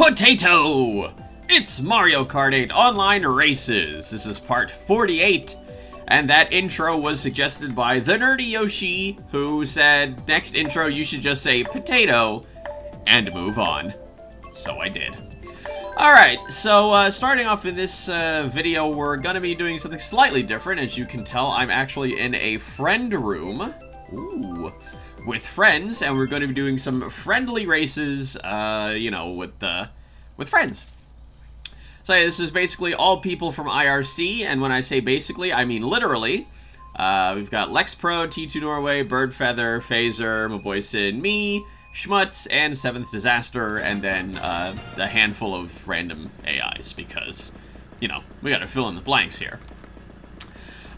Potato! It's Mario Kart 8 Online Races. This is part 48, and that intro was suggested by the nerdy Yoshi, who said, next intro you should just say potato and move on. So I did. Alright, so starting off in this video, we're gonna be doing something slightly different. As you can tell, I'm actually in a friend room. Ooh. With friends, and we're going to be doing some friendly races, you know, with friends. So yeah, this is basically all people from IRC, and when I say basically, I mean literally. We've got Lex Pro, T2 Norway, Birdfeather, Phaser, my boy Sid, me, Schmutz, and Seventh Disaster, and then a handful of random AIs, because, you know, we gotta fill in the blanks here.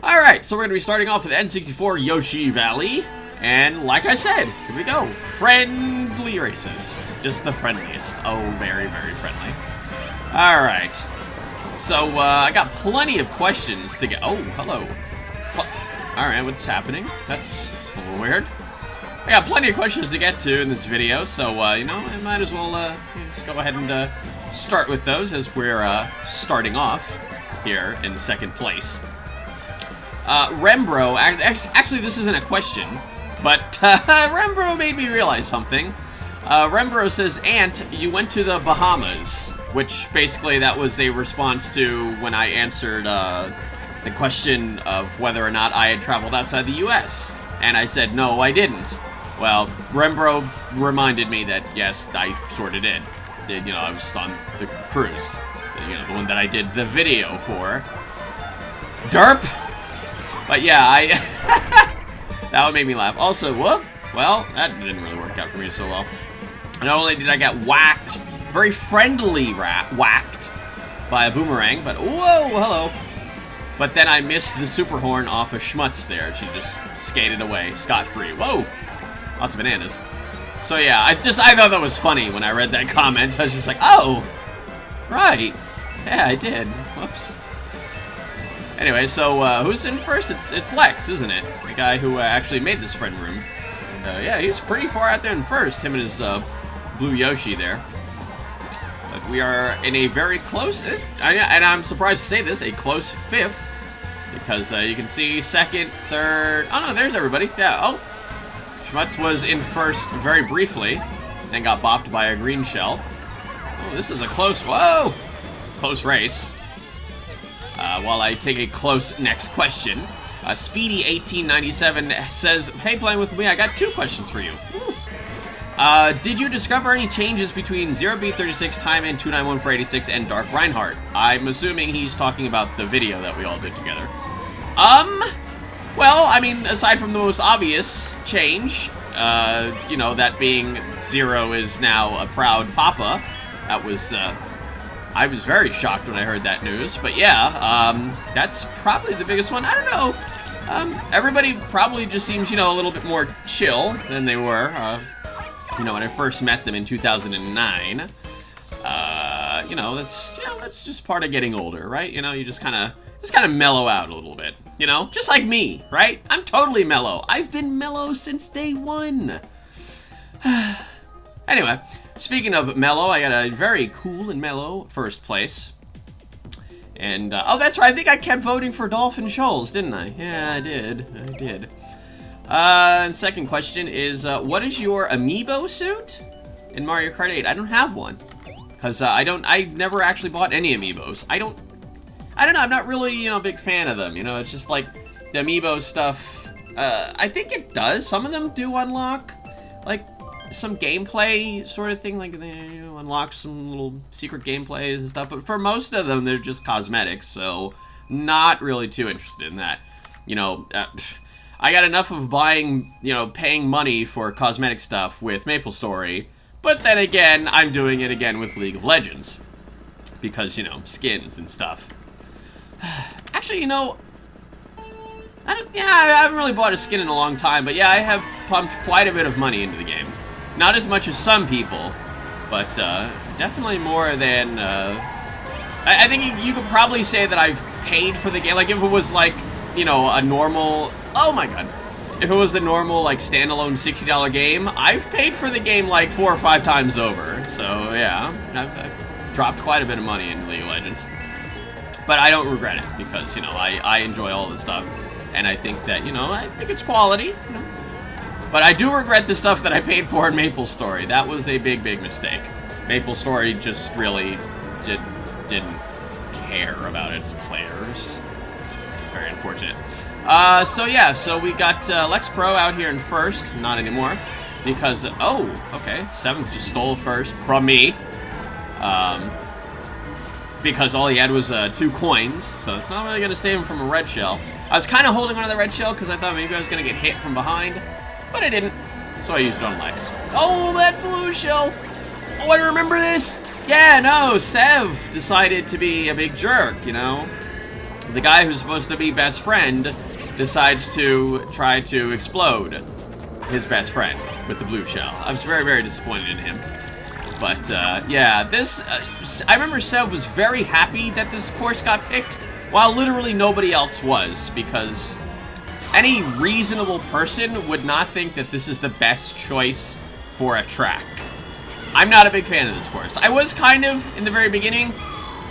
Alright, so we're gonna be starting off with N64 Yoshi Valley. And like I said, here we go. Friendly races. Just the friendliest. Oh, very, very friendly. Alright. So, I got plenty of questions to get. Oh, hello. Alright, what's happening? That's a little weird. I got plenty of questions to get to in this video, so, you know, I might as well, just go ahead and, start with those as we're, starting off here in second place. Rembro, actually, this isn't a question. But Rembro made me realize something. Rembro says, Ant, you went to the Bahamas. Which, basically, that was a response to when I answered the question of whether or not I had traveled outside the US. And I said, no, I didn't. Well, Rembro reminded me that, yes, I sort of did. You know, I was on the cruise. You know, the one that I did the video for. Derp! But yeah, that would make me laugh. Also, whoop, well, that didn't really work out for me so well. Not only did I get whacked, very friendly whacked by a boomerang, but whoa, hello. But then I missed the super horn off of Schmutz there. She just skated away, scot-free. Whoa, lots of bananas. So yeah, I thought that was funny when I read that comment. I was just like, oh, right. Yeah, I did. Whoops. Anyway, so who's in first? It's Lex, isn't it? The guy who actually made this friend room. And, yeah, he's pretty far out there in first, him and his blue Yoshi there. But we are in a very close, and I'm surprised to say this, a close fifth. Because you can see second, third, oh no, there's everybody. Yeah, oh. Schmutz was in first very briefly, then got bopped by a green shell. Oh, this is a close, whoa! Close race. While I take a close next question, Speedy1897 says, hey, playing with me, I got two questions for you. Did you discover any changes between 0B36 Time and 291486 and Dark Reinhardt? I'm assuming he's talking about the video that we all did together. Well, I mean, aside from the most obvious change, you know, that being Zero is now a proud papa, that was, I was very shocked when I heard that news, but yeah, that's probably the biggest one. I don't know. Everybody probably just seems, you know, a little bit more chill than they were, you know, when I first met them in 2009. You know, that's just part of getting older, right? You know, you just kind of mellow out a little bit, you know? Just like me, right? I'm totally mellow. I've been mellow since day one. Anyway, speaking of mellow, I got a very cool and mellow first place. And, oh, that's right, I think I kept voting for Dolphin Shoals, didn't I? Yeah, I did. And second question is, what is your Amiibo suit in Mario Kart 8? I don't have one. Because, I never actually bought any Amiibos. I don't know, I'm not really, you know, a big fan of them, you know? It's just like, the Amiibo stuff, I think it does. Some of them do unlock, like, some gameplay sort of thing, like they, you know, unlock some little secret gameplays and stuff, but for most of them, they're just cosmetics, so not really too interested in that. You know, I got enough of buying, you know, paying money for cosmetic stuff with MapleStory, but then again, I'm doing it again with League of Legends, because, you know, skins and stuff. Actually, you know, I haven't really bought a skin in a long time, but yeah, I have pumped quite a bit of money into the game. Not as much as some people, but definitely more than, I think you could probably say that I've paid for the game. Like, if it was like, you know, a normal, oh my god. if it was a normal, like, standalone $60 game, I've paid for the game, like, 4 or 5 times over. So, yeah, I've dropped quite a bit of money in League of Legends. But I don't regret it, because, you know, I enjoy all this stuff. And I think that, you know, I think it's quality. You know. But I do regret the stuff that I paid for in MapleStory. That was a big, big mistake. MapleStory just really didn't care about its players. Very unfortunate. So yeah, so we got Lex Pro out here in first. Not anymore. Because, oh, okay. Seventh just stole first from me. Because all he had was 2 coins. So it's not really going to save him from a red shell. I was kind of holding on to the red shell because I thought maybe I was going to get hit from behind. But I didn't. So I used it on Lex. Oh, that blue shell. Oh, I remember this. Yeah, no, Sev decided to be a big jerk, you know. The guy who's supposed to be best friend decides to try to explode his best friend with the blue shell. I was very, very disappointed in him. But, yeah, this... I remember Sev was very happy that this course got picked, while literally nobody else was, because any reasonable person would not think that this is the best choice for a track. I'm not a big fan of this course. I was kind of in the very beginning,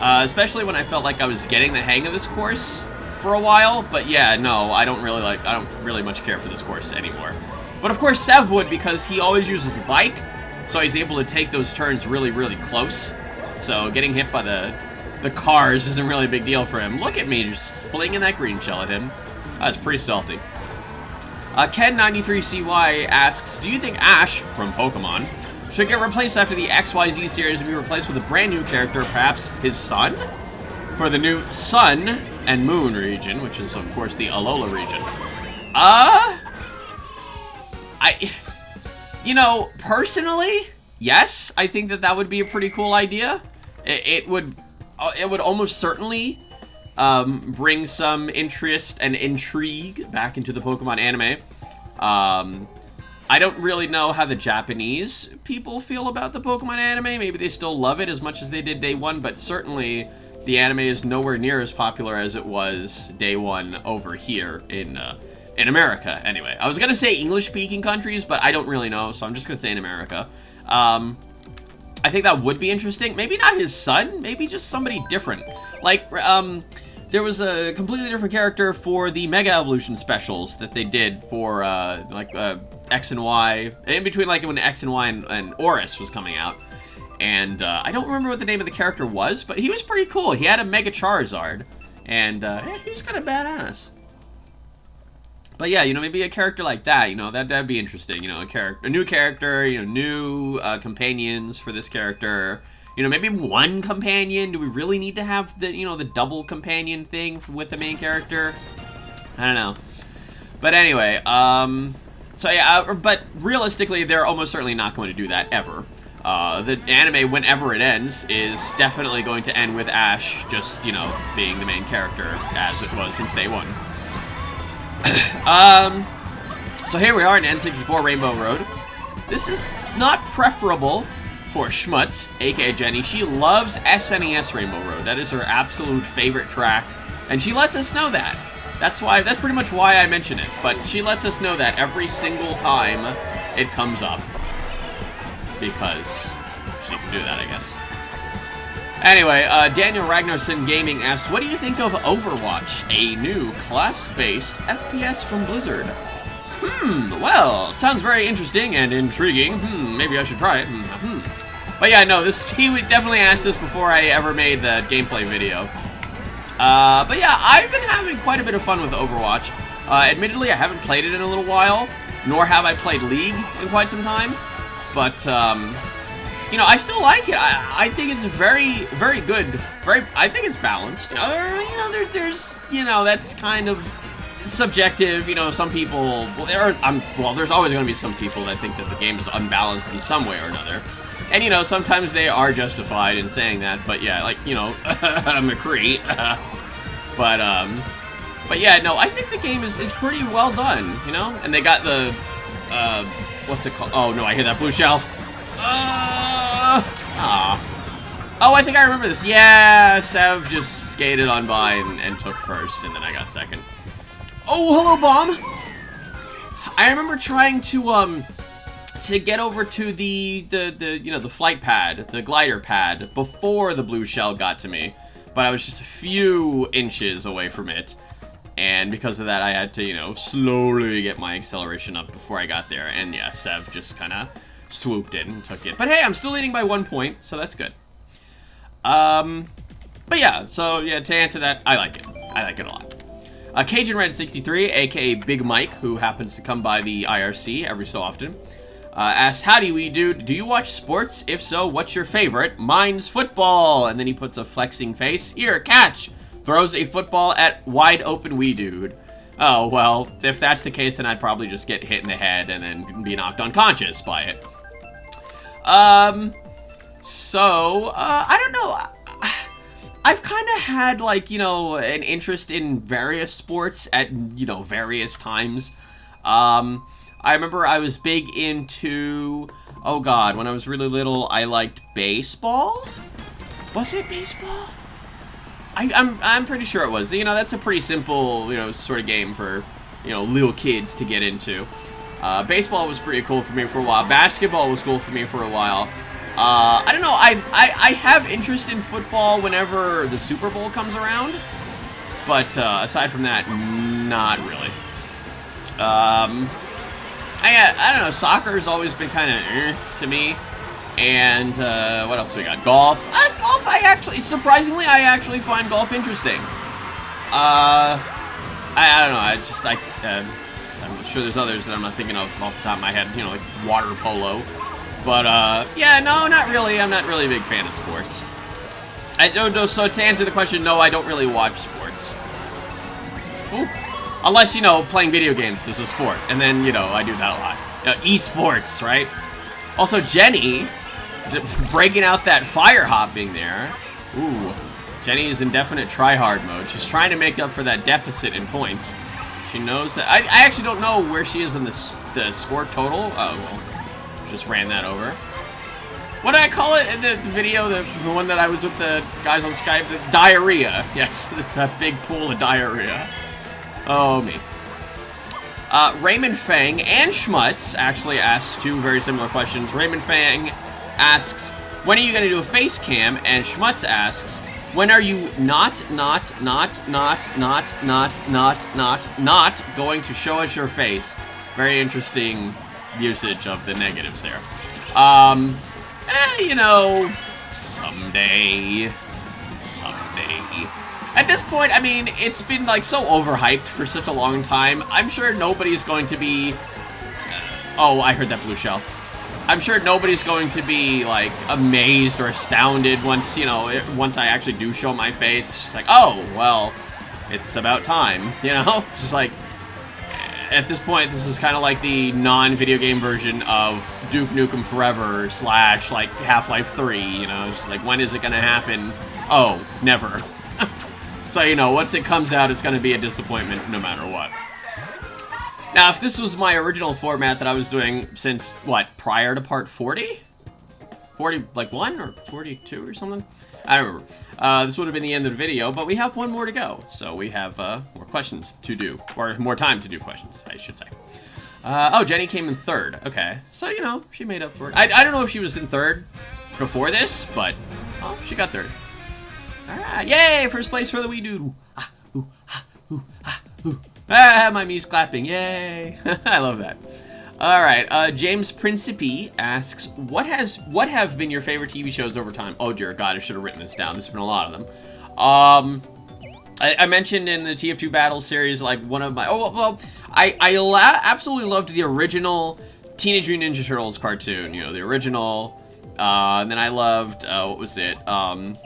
especially when I felt like I was getting the hang of this course for a while, but yeah, no, I don't really much care for this course anymore. But of course Sev would, because he always uses a bike, so he's able to take those turns really, really close. So getting hit by the cars isn't really a big deal for him. Look at me just flinging that green shell at him. That's pretty salty. Ken93CY asks, do you think Ash from Pokemon should get replaced after the XYZ series and be replaced with a brand new character, perhaps his son? For the new Sun and Moon region, which is, of course, the Alola region. You know, personally, yes, I think that that would be a pretty cool idea. It would almost certainly bring some interest and intrigue back into the Pokemon anime. I don't really know how the Japanese people feel about the Pokemon anime. Maybe they still love it as much as they did day one, but certainly the anime is nowhere near as popular as it was day one over here in America. Anyway, I was gonna say English-speaking countries, but I don't really know, so I'm just gonna say in America. I think that would be interesting. Maybe not his son, maybe just somebody different. Like, there was a completely different character for the Mega Evolution specials that they did for, X and Y, in between, like, when X and Y and Oris was coming out. And, I don't remember what the name of the character was, but he was pretty cool. He had a Mega Charizard, and, he was kind of badass. But yeah, you know, maybe a character like that, you know, that'd be interesting. You know, a new character, you know, new companions for this character. You know, maybe one companion. Do we really need to have the, you know, the double companion thing with the main character? I don't know. But anyway, so yeah, but realistically, they're almost certainly not going to do that ever. The anime, whenever it ends, is definitely going to end with Ash just, you know, being the main character as it was since day one. So here we are in N64 Rainbow Road. This is not preferable for Schmutz, aka Jenny. She loves SNES Rainbow Road. That is her absolute favorite track, and she lets us know that. That's pretty much why I mention it, but she lets us know that every single time it comes up. Because she can do that, I guess. Anyway, Daniel Ragnarsson Gaming asks, what do you think of Overwatch, a new class-based FPS from Blizzard? Well, it sounds very interesting and intriguing. Maybe I should try it. But yeah, no, he would definitely ask this before I ever made the gameplay video. But yeah, I've been having quite a bit of fun with Overwatch. Admittedly, I haven't played it in a little while, nor have I played League in quite some time. But, you know, I still like it. I think it's very, very good. I think it's balanced. You know, there's, you know, that's kind of subjective. You know, some people, well, there's always going to be some people that think that the game is unbalanced in some way or another. And, you know, sometimes they are justified in saying that. But yeah, like, you know, McCree. But yeah, no, I think the game is pretty well done, you know? And they got the, what's it called? Oh, no, I hear that blue shell. Oh, I think I remember this. Yeah, Sev just skated on by and took first, and then I got second. Oh, hello, Bomb. I remember trying to get over to the you know, the flight pad, the glider pad, before the blue shell got to me, but I was just a few inches away from it, and because of that, I had to, you know, slowly get my acceleration up before I got there, and yeah, Sev just kind of swooped in and took it. But hey, I'm still leading by 1 point, so that's good. But yeah, so yeah, to answer that, I like it. I like it a lot. Cajun Red 63, aka Big Mike, who happens to come by the IRC every so often, asks, howdy wee dude, do you watch sports? If so, what's your favorite? Mine's football. And then he puts a flexing face. Here, catch. Throws a football at wide open wee dude. Oh, well, if that's the case, then I'd probably just get hit in the head and then be knocked unconscious by it. So, I don't know. I've kind of had, like, you know, an interest in various sports at, you know, various times. I remember I was big into, oh god, when I was really little, I liked baseball? Was it baseball? I'm pretty sure it was. You know, that's a pretty simple, you know, sort of game for, you know, little kids to get into. Baseball was pretty cool for me for a while. Basketball was cool for me for a while. I don't know, I have interest in football whenever the Super Bowl comes around, but aside from that, not really. I don't know, soccer has always been kind of to me, and what else we got? Golf. Golf, surprisingly, I actually find golf interesting. I don't know, I'm sure there's others that I'm not thinking of off the top of my head, you know, like water polo. But, yeah, no, not really. I'm not really a big fan of sports. I don't know, so to answer the question, no, I don't really watch sports. Ooh. Unless, you know, playing video games is a sport. And then, you know, I do that a lot. You know, esports, right? Also, Jenny, breaking out that fire hopping there. Ooh. Jenny is in definite try-hard mode. She's trying to make up for that deficit in points. She knows that... I actually don't know where she is in the score total. Oh, well. Just ran that over. What did I call it in the video? The one that I was with the guys on Skype? The diarrhea. Yes, it's that big pool of diarrhea. Oh, me. Raymond Fang and Schmutz actually asked two very similar questions. Raymond Fang asks, when are you going to do a face cam? And Schmutz asks, when are you not going to show us your face? Very interesting usage of the negatives there. You know, someday. At this point, I mean, it's been, like, so overhyped for such a long time. I'm sure nobody's going to be... oh, I heard that blue shell. I'm sure nobody's going to be, like, amazed or astounded once, you know, once I actually do show my face. It's just like, oh, well, it's about time, you know? Just like... at this point, this is kind of like the non-video game version of Duke Nukem Forever / like Half-Life 3, you know? It's like, when is it going to happen? Oh, never. So, you know, once it comes out, it's going to be a disappointment no matter what. Now, if this was my original format that I was doing since, what, prior to part 40? 40, like, 1 or 42 or something? I don't remember. This would have been the end of the video, but we have one more to go. So we have more questions to do, or more time to do questions, I should say. Oh, Jenny came in third. Okay, so, you know, she made up for it. I don't know if she was in third before this, but oh, she got third. All right, yay, first place for the wee dude. Ah, my me's clapping, yay. I love that. All right, James Principe asks, what have been your favorite TV shows over time? Oh dear God, I should have written this down. There's been a lot of them. I mentioned in the TF2 Battle series, like one of my, I absolutely loved the original Teenage Mutant Ninja Turtles cartoon. You know, the original. And then I loved, what was it?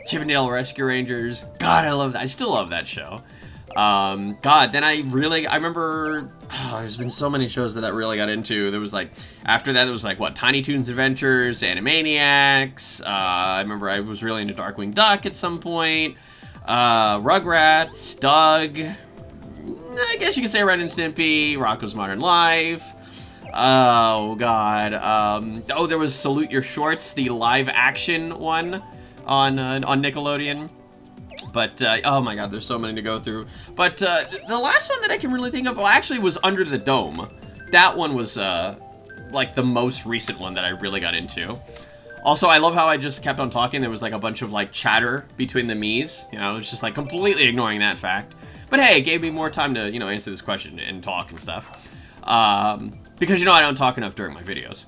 Chip and Dale Rescue Rangers. God, I love that. I still love that show. God, then I remember, there's been so many shows that I really got into. There was like, after that, there was like, what, Tiny Toons Adventures, Animaniacs. I remember I was really into Darkwing Duck at some point. Rugrats, Doug. I guess you could say Ren and Stimpy, Rocko's Modern Life. Oh, God. Oh, there was Salute Your Shorts, the live action one on Nickelodeon. But, oh my God, there's so many to go through. But, the last one that I can really think of, well, actually was Under the Dome. that one was, like, the most recent one that I really got into. Also, I love how I just kept on talking. There was, like, a bunch of, like, chatter between the Miis. You know, I was just, like, completely ignoring that fact. But hey, it gave me more time to, you know, answer this question and talk and stuff. Because, you know, I don't talk enough during my videos.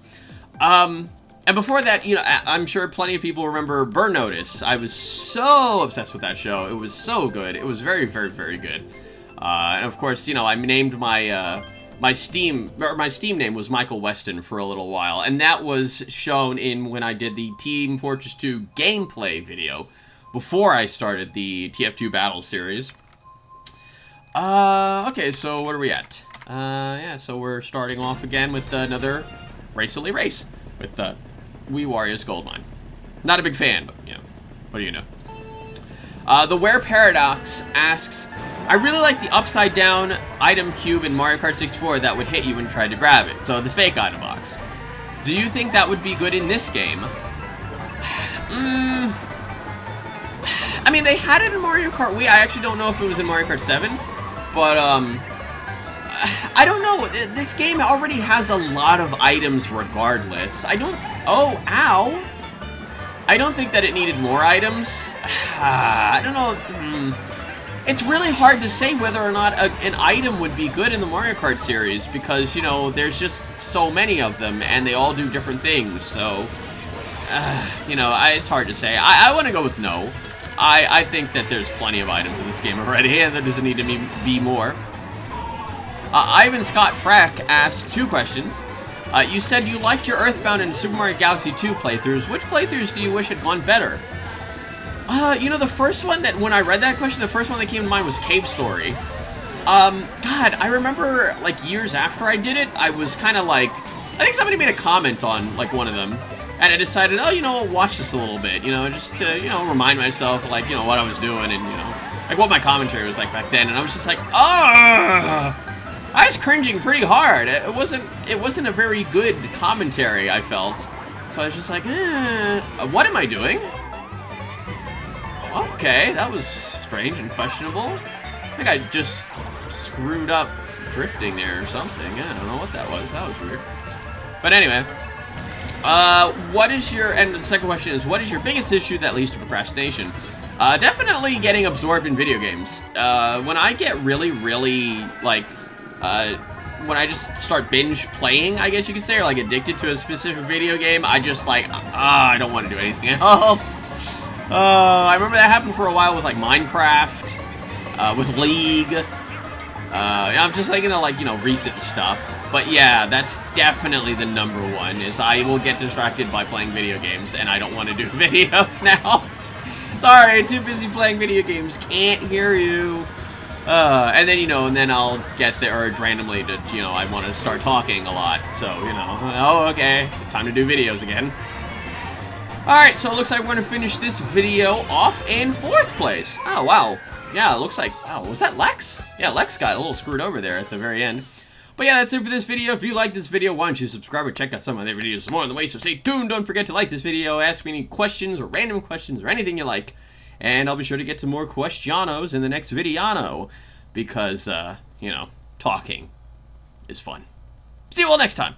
And before that, you know, I'm sure plenty of people remember Burn Notice. I was so obsessed with that show. It was so good. It was very, very, very good. And of course, you know, I named my, my Steam name was Michael Weston for a little while. And that was shown in when I did the Team Fortress 2 gameplay video before I started the TF2 Battle series. Okay, so what are we at? Yeah, so we're starting off again with another Racily Race with the WiiWario's Goldmine. Not a big fan, but, you know, what do you know? The Where Paradox asks, I really like the upside down item cube in Mario Kart 64 that would hit you when you tried to grab it, so the fake item box. Do you think that would be good in this game? I mean, they had it in Mario Kart Wii. I actually don't know if it was in Mario Kart 7, but, I don't know. This game already has a lot of items regardless. I don't... Oh, ow! I don't think that it needed more items. I don't know. It's really hard to say whether or not an item would be good in the Mario Kart series because, you know, there's just so many of them and they all do different things. So, you know, it's hard to say. I want to go with no. I think that there's plenty of items in this game already and there doesn't need to be more. Ivan Scott Frack asked 2 questions. You said you liked your Earthbound and Super Mario Galaxy 2 playthroughs. Which playthroughs do you wish had gone better? You know, the first one that, when I read that question, the first one that came to mind was Cave Story. God, I remember, like, years after I did it, I was kind of like, I think somebody made a comment on, like, one of them, and I decided, oh, you know, I'll watch this a little bit, you know, just to, you know, remind myself, like, you know, what I was doing and, you know, like, what my commentary was like back then, and I was just like, oh! I was cringing pretty hard. It wasn't a very good commentary, I felt. So I was just like, what am I doing? Okay, that was strange and questionable. I think I just screwed up drifting there or something. Yeah, I don't know what that was. That was weird. But anyway, what is your, and the second question is, what is your biggest issue that leads to procrastination? Definitely getting absorbed in video games. When I get really, really, like, when I just start binge playing, I guess you could say, or like addicted to a specific video game, I just like, I don't want to do anything else. I remember that happened for a while with like Minecraft, with League. I'm just thinking of like, you know, recent stuff. But yeah, that's definitely the number one, is I will get distracted by playing video games and I don't want to do videos now. Sorry, too busy playing video games, can't hear you. And then, you know, and then I'll get the urge randomly to, you know, I want to start talking a lot. So, you know, oh, okay, time to do videos again. Alright, so it looks like we're going to finish this video off in 4th place. Oh, wow. Yeah, it looks like, oh, was that Lex? Yeah, Lex got a little screwed over there at the very end. But yeah, that's it for this video. If you like this video, why don't you subscribe or check out some of the videos more on the way. So stay tuned. Don't forget to like this video, ask me any questions or random questions or anything you like. And I'll be sure to get to more questionos in the next videano. Because, you know, talking is fun. See you all next time.